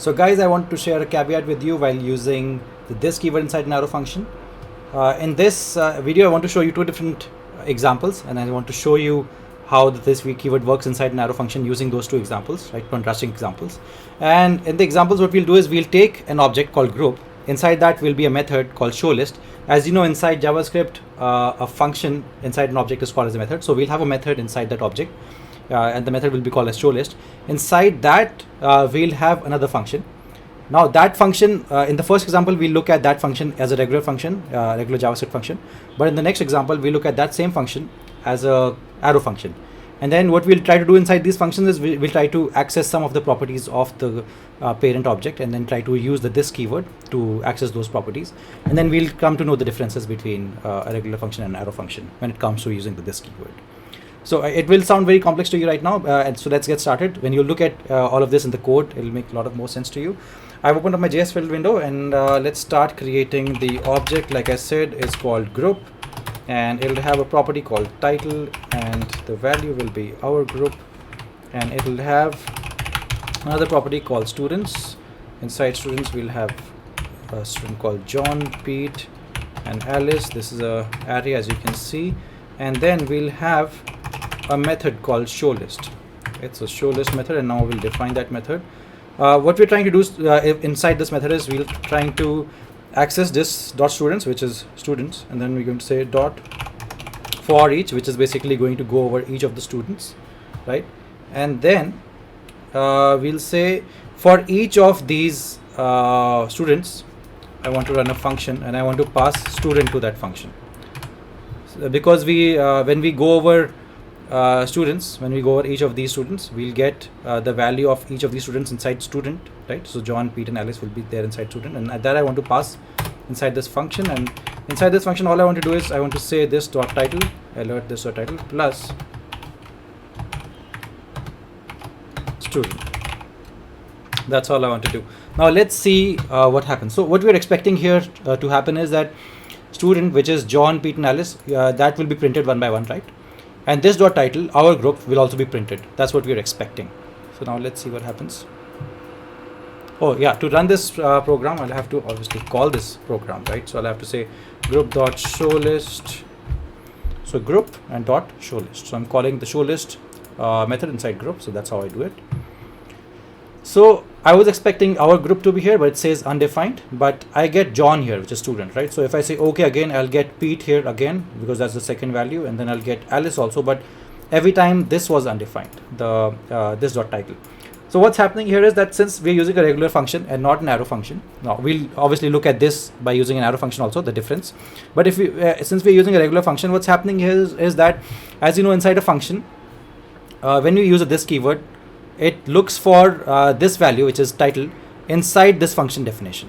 So guys, I want to share a caveat with you while using this keyword inside an arrow function. In this video, I want to show you two different examples, and I want to show you how this keyword works inside an arrow function using those two examples, right? Contrasting examples. And in the examples, what we'll do is we'll take an object called group. Inside that will be a method called showList. As you know, inside JavaScript, a function inside an object is called as a method. So we'll have a method inside that object. And the method will be called as showList. Inside that, we'll have another function. Now that function, in the first example, we look at that function as a regular function, regular JavaScript function. But in the next example, we look at that same function as a arrow function. And then what we'll try to do inside these functions is we'll try to access some of the properties of the parent object, and then try to use the this keyword to access those properties. And then we'll come to know the differences between a regular function and an arrow function when it comes to using the this keyword. So it will sound very complex to you right now, and so let's get started. When you look at all of this in the code, it will make a lot of more sense to you. I've opened up my JS filled window, and let's start creating the object. Like I said, is called group, and it'll have a property called title, and the value will be our group, and it'll have another property called students. Inside students, we'll have a student called John, Pete, and Alice. This is a array, as you can see, and then we'll have a method called showList. It's a showList method, and now we'll define that method. What we're trying to do inside this method is we're trying to access this dot students, which is students, and then we're going to say dot for each, which is basically going to go over each of the students, right? And then we'll say for each of these students, I want to run a function, and I want to pass student to that function. So because we when we go over students, when we go over each of these students, we'll get the value of each of these students inside student, right? So John, Pete, and Alice will be there inside student, and that I want to pass inside this function. And inside this function, all I want to do is I want to say this dot title, alert this dot title plus student. That's all I want to do. Now let's see what happens. So what we're expecting here to happen is that student, which is John, Pete, and Alice, that will be printed one by one, right? And this dot title, our group, will also be printed. That's what we're expecting. So now let's see what happens. Oh yeah, to run this program, I'll have to obviously call this program, right? So I'll have to say group.showList. So group and dot showList. So I'm calling the showList method inside group. So that's how I do it. So I was expecting our group to be here, but it says undefined, but I get John here, which is student, right? So if I say okay again, I'll get Pete here again, because that's the second value, and then I'll get Alice also, but every time this was undefined, the this dot title. So what's happening here is that since we're using a regular function and not an arrow function, now we'll obviously look at this by using an arrow function also, the difference. But if we since we're using a regular function, what's happening here is that, as you know, inside a function, when we use this keyword, it looks for this value, which is title, inside this function definition.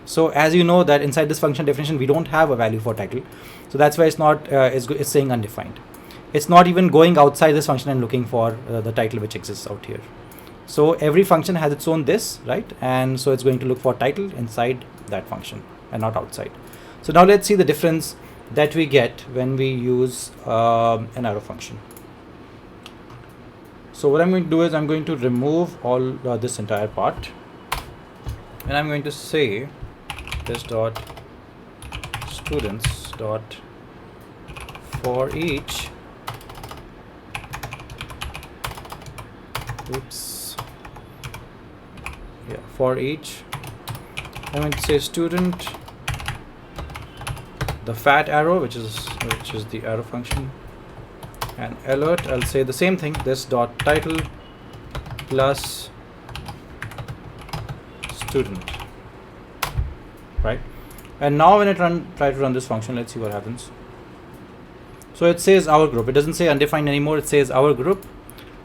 So as you know that inside this function definition, we don't have a value for title. So that's why it's not, it's saying undefined. It's not even going outside this function and looking for the title which exists out here. So every function has its own this, right? And so it's going to look for title inside that function and not outside. So now let's see the difference that we get when we use an arrow function. So what I'm going to do is I'm going to remove all this entire part, and I'm going to say this dot students dot for each, for each, I'm going to say student, the fat arrow, which is the arrow function, and alert, I'll say the same thing, this dot title plus student, right? And now when I try to run this function, let's see what happens. So it says our group. It doesn't say undefined anymore. It says our group.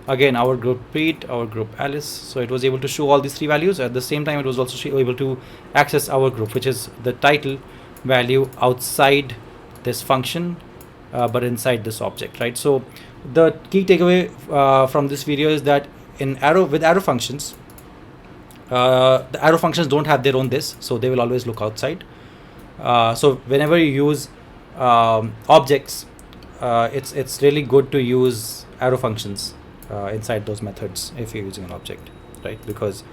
Again, our group Pete, our group Alice. So it was able to show all these three values. At the same time, it was also able to access our group, which is the title value outside this function, but inside this object, right? So the key takeaway from this video is that with arrow functions, the arrow functions don't have their own this, so they will always look outside. So whenever you use objects, it's really good to use arrow functions inside those methods if you're using an object, right? Because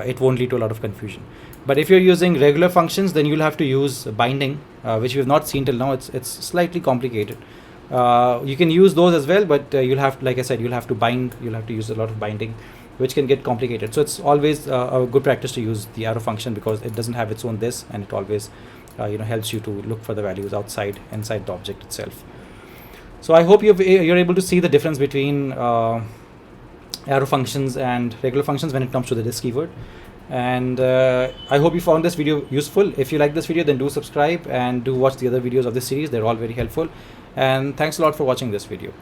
it won't lead to a lot of confusion. But if you're using regular functions, then you'll have to use binding, which we've not seen till now. It's slightly complicated. You can use those as well, but you'll have, like I said, you'll have to bind. You'll have to use a lot of binding, which can get complicated. So it's always a good practice to use the arrow function, because it doesn't have its own this, and it always helps you to look for the values inside the object itself. So I hope you're able to see the difference between arrow functions and regular functions when it comes to the this keyword. And I hope you found this video useful. If you like this video, then do subscribe and do watch the other videos of this series. They're all very helpful. And thanks a lot for watching this video.